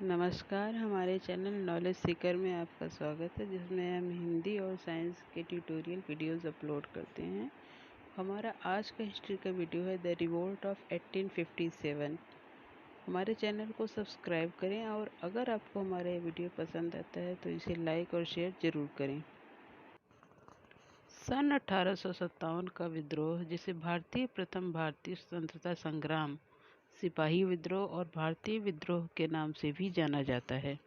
नमस्कार, हमारे channel knowledge Sikar में आपका स्वागत है, जिसमें हम हिंदी और साइंस के ट्यूटोरियल वीडियोस अपलोड करते हैं। हमारा आज का हिस्ट्री का वीडियो है द रिवोल्ट ऑफ 1857। हमारे चैनल को सब्सक्राइब करें और अगर आपको हमारा ये वीडियो पसंद आता है तो इसे लाइक और शेयर ज़रूर करें। सन 1857 का विद्रोह, जिसे प्रथम भारतीय स्वतंत्रता संग्राम, सिपाही विद्रोह और भारतीय विद्रोह के नाम से भी जाना जाता है,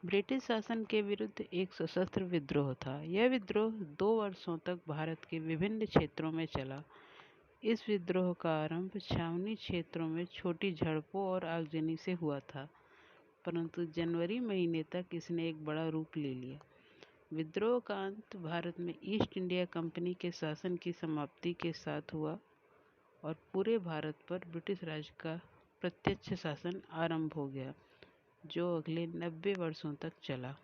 ब्रिटिश शासन के विरुद्ध एक सशस्त्र विद्रोह था। यह विद्रोह 2 वर्षों तक भारत के विभिन्न क्षेत्रों में चला। इस विद्रोह का आरंभ छावनी क्षेत्रों में छोटी झड़पों और आगजनी से हुआ था, परंतु जनवरी महीने तक इसने एक बड़ा रूप ले लिया। विद्रोह का अंत भारत में ईस्ट इंडिया कंपनी के शासन की समाप्ति के साथ हुआ और पूरे भारत पर ब्रिटिश राज का प्रत्यक्ष शासन आरंभ हो गया, जो अगले 90 वर्षों तक चला।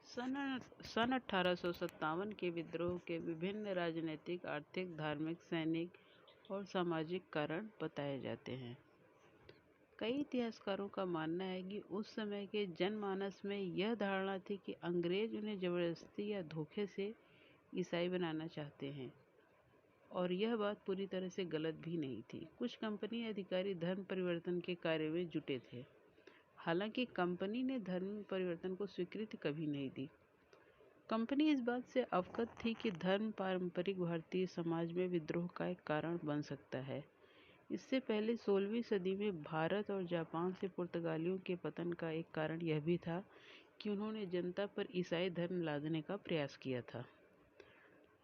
सन 1857 के विद्रोह के विभिन्न राजनीतिक, आर्थिक, धार्मिक, सैनिक और सामाजिक कारण बताए जाते हैं। कई इतिहासकारों का मानना है कि उस समय के जनमानस में यह धारणा थी कि अंग्रेज उन्हें जबरदस्ती या धोखे से ईसाई बनाना चाहते हैं, और यह बात पूरी तरह से गलत भी नहीं थी। कुछ कंपनी अधिकारी धर्म परिवर्तन के कार्य में जुटे थे, हालांकि कंपनी ने धर्म परिवर्तन को स्वीकृति कभी नहीं दी। कंपनी इस बात से अवगत थी कि धर्म पारंपरिक भारतीय समाज में विद्रोह का एक कारण बन सकता है। इससे पहले 16वीं सदी में भारत और जापान से पुर्तगालियों के पतन का एक कारण यह भी था कि उन्होंने जनता पर ईसाई धर्म लादने का प्रयास किया था।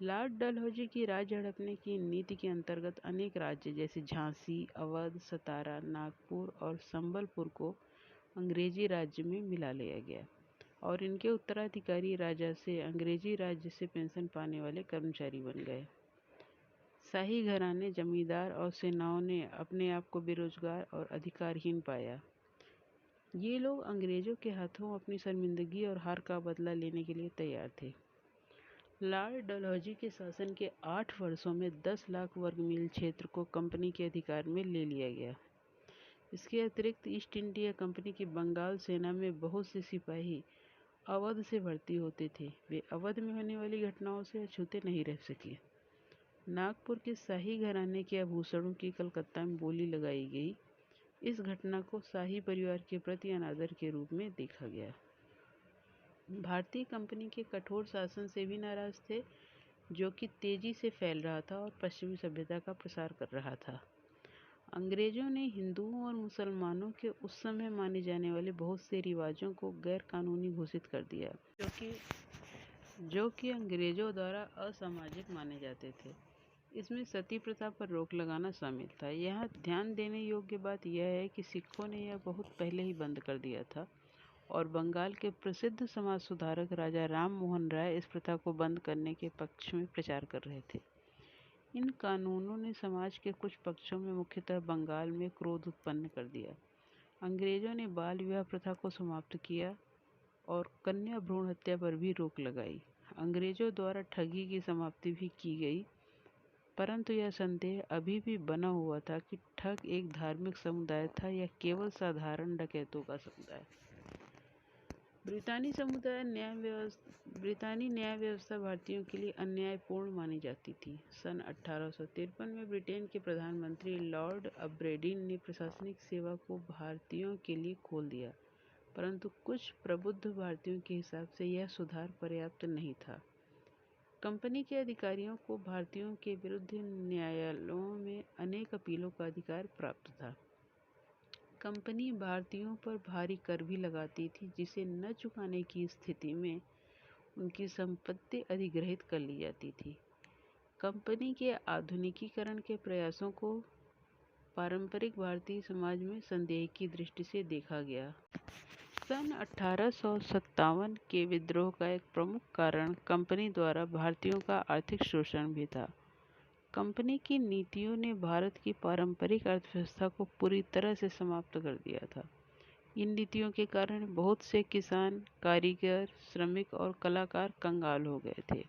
लॉर्ड डलहौजी की राज्य हड़पने की नीति के अंतर्गत अनेक राज्य जैसे झांसी, अवध, सतारा, नागपुर और संबलपुर को अंग्रेजी राज्य में मिला लिया गया और इनके उत्तराधिकारी राजा से अंग्रेजी राज्य से पेंशन पाने वाले कर्मचारी बन गए। शाही घराने, जमींदार और सेनाओं ने अपने आप को बेरोजगार और अधिकारहीन पाया। ये लोग अंग्रेजों के हाथों अपनी शर्मिंदगी और हार का बदला लेने के लिए तैयार थे। लॉर्ड डलहौजी के शासन के 8 वर्षों में 10 लाख वर्ग मील क्षेत्र को कंपनी के अधिकार में ले लिया गया। इसके अतिरिक्त ईस्ट इंडिया कंपनी की बंगाल सेना में बहुत से सिपाही अवध से भर्ती होते थे। वे अवध में होने वाली घटनाओं से अछूते नहीं रह सके। नागपुर के शाही घराने के आभूषणों की कलकत्ता में बोली लगाई गई। इस घटना को शाही परिवार के प्रति अनादर के रूप में देखा गया। भारतीय कंपनी के कठोर शासन से भी नाराज थे, जो कि तेजी से फैल रहा था और पश्चिमी सभ्यता का प्रसार कर रहा था। अंग्रेजों ने हिंदुओं और मुसलमानों के उस समय माने जाने वाले बहुत से रिवाजों को गैर कानूनी घोषित कर दिया, जो कि अंग्रेजों द्वारा असामाजिक माने जाते थे। इसमें सती प्रथा पर रोक लगाना शामिल था। यहाँ ध्यान देने योग्य बात यह है कि सिखों ने यह बहुत पहले ही बंद कर दिया था और बंगाल के प्रसिद्ध समाज सुधारक राजा राम मोहन राय इस प्रथा को बंद करने के पक्ष में प्रचार कर रहे थे। इन कानूनों ने समाज के कुछ पक्षों में, मुख्यतः बंगाल में, क्रोध उत्पन्न कर दिया। अंग्रेजों ने बाल विवाह प्रथा को समाप्त किया और कन्या भ्रूण हत्या पर भी रोक लगाई। अंग्रेजों द्वारा ठगी की समाप्ति भी की गई, परंतु यह संदेह अभी भी बना हुआ था कि ठग एक धार्मिक समुदाय था या केवल साधारण डकैतों का समुदाय। ब्रितानी न्याय व्यवस्था भारतीयों के लिए अन्यायपूर्ण मानी जाती थी। सन 1853 में ब्रिटेन के प्रधानमंत्री लॉर्ड अब्रेडीन ने प्रशासनिक सेवा को भारतीयों के लिए खोल दिया, परंतु कुछ प्रबुद्ध भारतीयों के हिसाब से यह सुधार पर्याप्त नहीं था। कंपनी के अधिकारियों को भारतीयों के विरुद्ध न्यायालयों में अनेक अपीलों का अधिकार प्राप्त था। कंपनी भारतीयों पर भारी कर भी लगाती थी, जिसे न चुकाने की स्थिति में उनकी संपत्ति अधिग्रहित कर ली जाती थी। कंपनी के आधुनिकीकरण के प्रयासों को पारंपरिक भारतीय समाज में संदेह की दृष्टि से देखा गया। सन 1857 के विद्रोह का एक प्रमुख कारण कंपनी द्वारा भारतीयों का आर्थिक शोषण भी था। कंपनी की नीतियों ने भारत की पारंपरिक अर्थव्यवस्था को पूरी तरह से समाप्त कर दिया था। इन नीतियों के कारण बहुत से किसान, कारीगर, श्रमिक और कलाकार कंगाल हो गए थे।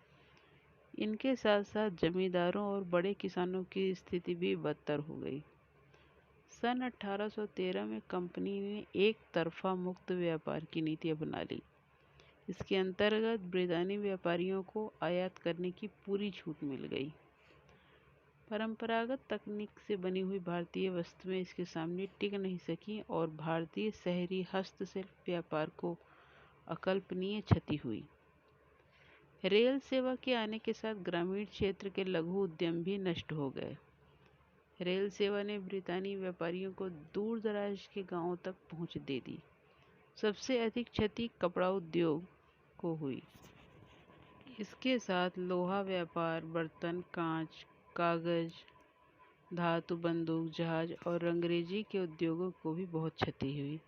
इनके साथ साथ जमींदारों और बड़े किसानों की स्थिति भी बदतर हो गई। सन 1813 में कंपनी ने एक तरफा मुक्त व्यापार की नीति अपना ली। इसके अंतर्गत ब्रितानी व्यापारियों को आयात करने की पूरी छूट मिल गई। परंपरागत तकनीक से बनी हुई भारतीय वस्तुएं इसके सामने टिक नहीं सकीं और भारतीय शहरी हस्तशिल्प व्यापार को अकल्पनीय क्षति हुई। रेल सेवा के आने के साथ ग्रामीण क्षेत्र के लघु उद्यम भी नष्ट हो गए। रेल सेवा ने ब्रितानी व्यापारियों को दूर दराज के गांवों तक पहुंच दे दी। सबसे अधिक क्षति कपड़ा उद्योग को हुई। इसके साथ लोहा व्यापार, बर्तन, कांच, कागज, धातु, बंदूक, जहाज और अंग्रेजी के उद्योगों को भी बहुत क्षति हुई।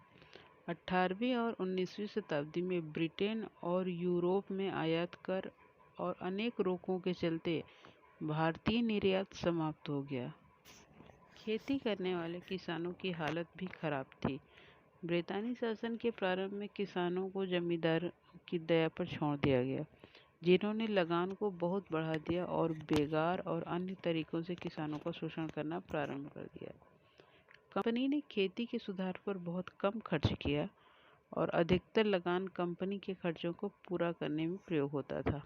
18वीं और 19वीं शताब्दी में ब्रिटेन और यूरोप में आयात कर और अनेक रोकों के चलते भारतीय निर्यात समाप्त हो गया। खेती करने वाले किसानों की हालत भी खराब थी। ब्रितानी शासन के प्रारंभ में किसानों को जमींदार की दया पर छोड़ दिया गया, जिन्होंने लगान को बहुत बढ़ा दिया और बेगार और अन्य तरीकों से किसानों का शोषण करना प्रारंभ कर दिया। कंपनी ने खेती के सुधार पर बहुत कम खर्च किया और अधिकतर लगान कंपनी के खर्चों को पूरा करने में प्रयोग होता था।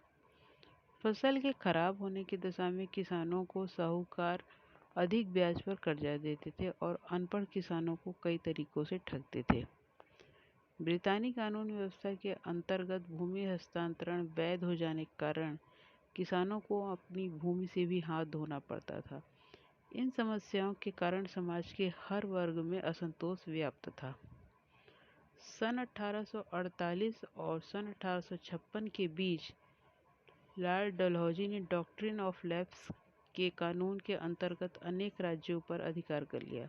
फसल के खराब होने की दशा में किसानों को साहूकार अधिक ब्याज पर कर्जा देते थे और अनपढ़ किसानों को कई तरीकों से ठगते थे। ब्रितानी कानून व्यवस्था के अंतर्गत भूमि हस्तांतरण वैध हो जाने के कारण किसानों को अपनी भूमि से भी हाथ धोना पड़ता था। इन समस्याओं के कारण समाज के हर वर्ग में असंतोष व्याप्त था। सन 1848 और सन 1856 के बीच लॉर्ड डलहौजी ने डॉक्ट्रिन ऑफ लैप्स के कानून के अंतर्गत अनेक राज्यों पर अधिकार कर लिया।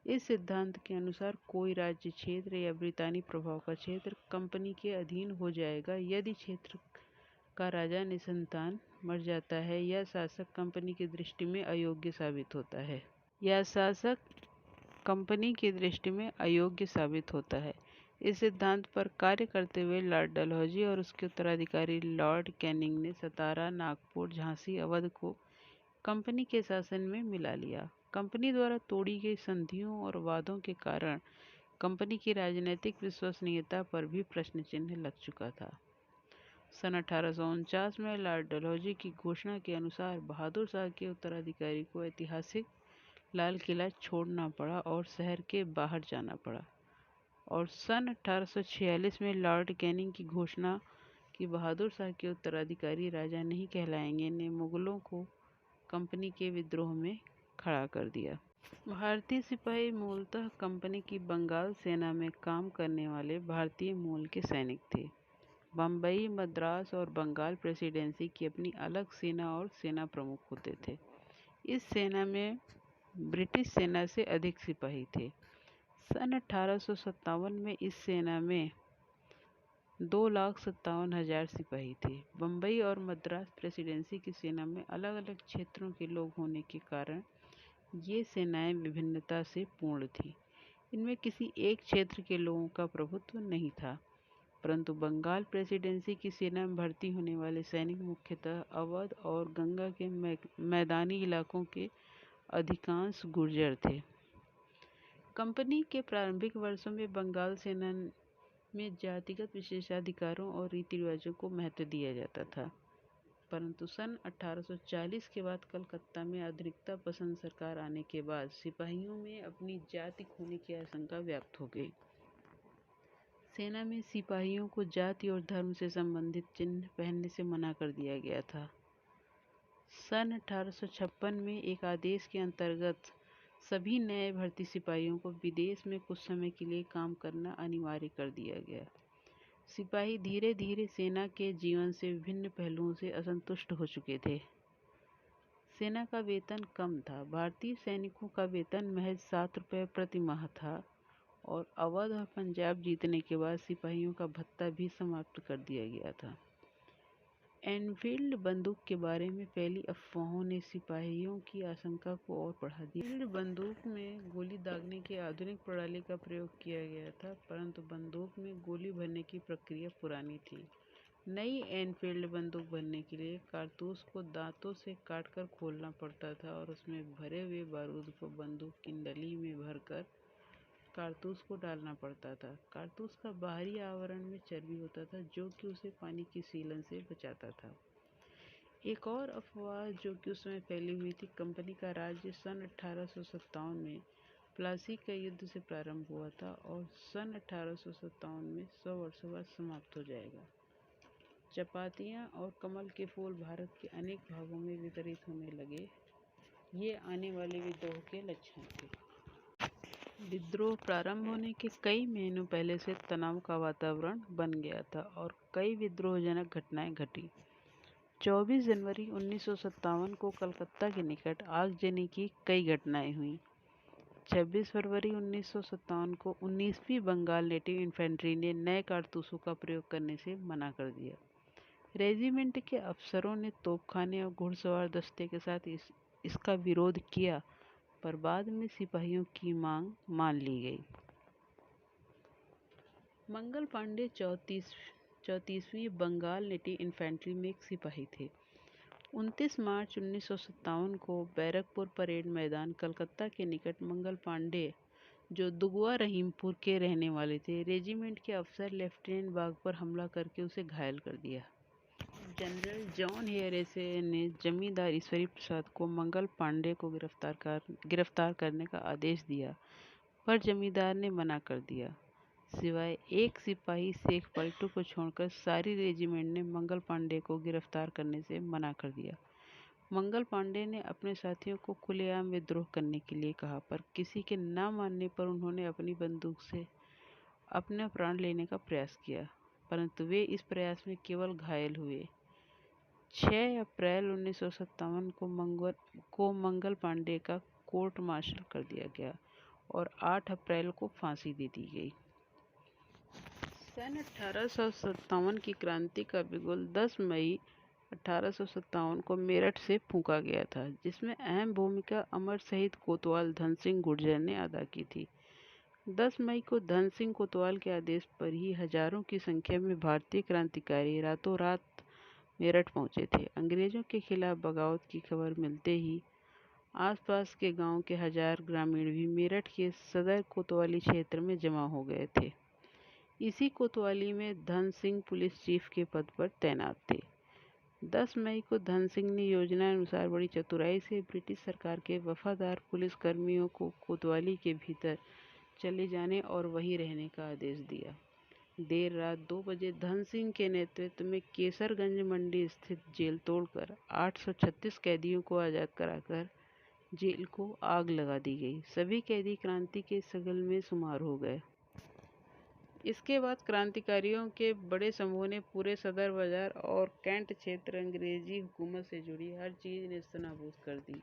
इस सिद्धांत के अनुसार कोई राज्य क्षेत्र या ब्रितानी प्रभाव का क्षेत्र कंपनी के अधीन हो जाएगा यदि क्षेत्र का राजा निसंतान मर जाता है या शासक कंपनी की दृष्टि में अयोग्य साबित होता है। इस सिद्धांत पर कार्य करते हुए लॉर्ड डलहौजी और उसके उत्तराधिकारी लॉर्ड कैनिंग ने सतारा, नागपुर, झांसी, अवध को कंपनी के शासन में मिला लिया। कंपनी द्वारा तोड़ी गई संधियों और वादों के कारण कंपनी की राजनीतिक विश्वसनीयता पर भी प्रश्न चिन्ह लग चुका था। सन 1849 में लॉर्ड डलहौजी की घोषणा के अनुसार बहादुर शाह के उत्तराधिकारी को ऐतिहासिक लाल किला छोड़ना पड़ा और शहर के बाहर जाना पड़ा। और सन 1846 में लॉर्ड कैनिंग की घोषणा कि बहादुर शाह के उत्तराधिकारी राजा नहीं कहलाएंगे ने मुगलों को कंपनी के विद्रोह में खड़ा कर दिया। भारतीय सिपाही मूलतः कंपनी की बंगाल सेना में काम करने वाले भारतीय मूल के सैनिक थे। बम्बई, मद्रास और बंगाल प्रेसिडेंसी की अपनी अलग सेना और सेना प्रमुख होते थे। इस सेना में ब्रिटिश सेना से अधिक सिपाही थे। सन 1857 में इस सेना में 2,57,000 सिपाही थे। बम्बई और मद्रास प्रेसिडेंसी की सेना में अलग अलग क्षेत्रों के लोग होने के कारण ये सेनाएं विभिन्नता से पूर्ण थीं। इनमें किसी एक क्षेत्र के लोगों का प्रभुत्व नहीं था, परंतु बंगाल प्रेसिडेंसी की सेना में भर्ती होने वाले सैनिक मुख्यतः अवध और गंगा के मैदानी इलाकों के अधिकांश गुर्जर थे। कंपनी के प्रारंभिक वर्षों में बंगाल सेना में जातिगत विशेषाधिकारों और रीति रिवाजों को महत्व दिया जाता था, परंतु सन 1840 के बाद कलकत्ता में आधुनिकता पसंद सरकार आने के बाद सिपाहियों में अपनी जाति खोने की आशंका व्याप्त हो गई। सेना में सिपाहियों को जाति और धर्म से संबंधित चिन्ह पहनने से मना कर दिया गया था। सन 1856 में एक आदेश के अंतर्गत सभी नए भर्ती सिपाहियों को विदेश में कुछ समय के लिए काम करना अनिवार्य कर दिया गया। सिपाही धीरे धीरे सेना के जीवन से विभिन्न पहलुओं से असंतुष्ट हो चुके थे। सेना का वेतन कम था। भारतीय सैनिकों का वेतन महज 7 रुपये प्रति माह था और अवध और पंजाब जीतने के बाद सिपाहियों का भत्ता भी समाप्त कर दिया गया था। एनफील्ड बंदूक के बारे में फैली अफवाहों ने सिपाहियों की आशंका को और बढ़ा दिया। एनफील्ड बंदूक में गोली दागने की आधुनिक प्रणाली का प्रयोग किया गया था, परंतु बंदूक में गोली भरने की प्रक्रिया पुरानी थी। नई एनफील्ड बंदूक बनने के लिए कारतूस को दांतों से काटकर खोलना पड़ता था और उसमें भरे हुए बारूद को बंदूक की नली में भरकर कारतूस को डालना पड़ता था। कारतूस का बाहरी आवरण में चर्बी होता था जो कि उसे पानी की सीलन से बचाता था। एक और अफवाह जो कि उस समय फैली हुई थी, कंपनी का राज्य सन 1857 में प्लासी के युद्ध से प्रारंभ हुआ था और सन 1857 में 100 वर्षों बाद समाप्त हो जाएगा। चपातियाँ और कमल के फूल भारत के अनेक भागों में वितरित होने लगे। ये आने वाले विद्रोह के लक्षण थे। विद्रोह प्रारंभ होने के कई महीनों पहले से तनाव का वातावरण बन गया था और कई विद्रोहजनक घटनाएं घटी। 24 जनवरी 1957 को कलकत्ता के निकट आगजनी की कई घटनाएं हुईं। 26 फरवरी 1957 को 19वीं बंगाल नेटिव इन्फेंट्री ने नए कारतूसों का प्रयोग करने से मना कर दिया। रेजिमेंट के अफसरों ने तोपखाने और घुड़सवार दस्ते के साथ इसका विरोध किया, पर बाद में सिपाहियों की मांग मान ली गई। मंगल पांडे 34वीं बंगाल नेटिव इन्फेंट्री में एक सिपाही थे। 29 मार्च 1957 को बैरकपुर परेड मैदान कलकत्ता के निकट मंगल पांडे, जो दुगुआ रहीमपुर के रहने वाले थे, रेजिमेंट के अफसर लेफ्टिनेंट बाग पर हमला करके उसे घायल कर दिया। जनरल जॉन हेयरसे ने जमींदार ईश्वरी प्रसाद को मंगल पांडे को गिरफ्तार करने का आदेश दिया, पर जमींदार ने मना कर दिया। सिवाय एक सिपाही शेख पलटू को छोड़कर सारी रेजिमेंट ने मंगल पांडे को गिरफ्तार करने से मना कर दिया। मंगल पांडे ने अपने साथियों को खुलेआम विद्रोह करने के लिए कहा, पर किसी के न मानने पर उन्होंने अपनी बंदूक से अपना प्राण लेने का प्रयास किया, परंतु वे इस प्रयास में केवल घायल हुए। 6 अप्रैल 1957 को मंगल पांडे का कोर्ट मार्शल कर दिया गया और 8 अप्रैल को फांसी दे दी गई। सन 1857 की क्रांति का बिगुल 10 मई 1857 को मेरठ से फूंका गया था, जिसमें अहम भूमिका अमर शहीद कोतवाल धन सिंह गुर्जर ने अदा की थी। 10 मई को धन सिंह कोतवाल के आदेश पर ही हजारों की संख्या में भारतीय क्रांतिकारी रातों रात मेरठ पहुंचे थे। अंग्रेजों के खिलाफ बगावत की खबर मिलते ही आसपास के गांव के हजार ग्रामीण भी मेरठ के सदर कोतवाली क्षेत्र में जमा हो गए थे। इसी कोतवाली में धन सिंह पुलिस चीफ के पद पर तैनात थे। 10 मई को धन सिंह ने योजना अनुसार बड़ी चतुराई से ब्रिटिश सरकार के वफादार पुलिसकर्मियों को कोतवाली के भीतर चले जाने और वहीं रहने का आदेश दिया। देर रात 2 बजे धन सिंह के नेतृत्व में केसरगंज मंडी स्थित जेल तोड़कर 836 कैदियों को आज़ाद कराकर जेल को आग लगा दी गई। सभी कैदी क्रांति के शगल में शुमार हो गए। इसके बाद क्रांतिकारियों के बड़े समूह ने पूरे सदर बाजार और कैंट क्षेत्र अंग्रेजी हुकूमत से जुड़ी हर चीज़ नेस्तनाबूद कर दी।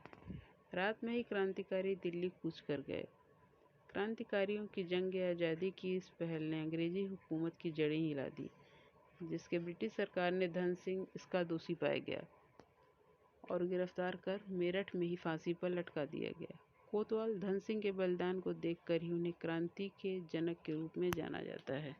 रात में ही क्रांतिकारी दिल्ली कूच कर गए। क्रांतिकारियों की जंग आज़ादी की इस पहल ने अंग्रेजी हुकूमत की जड़ें हिला दी, जिसके ब्रिटिश सरकार ने धन सिंह इसका दोषी पाया गया और गिरफ्तार कर मेरठ में ही फांसी पर लटका दिया गया। कोतवाल धन सिंह के बलिदान को देखकर ही उन्हें क्रांति के जनक के रूप में जाना जाता है।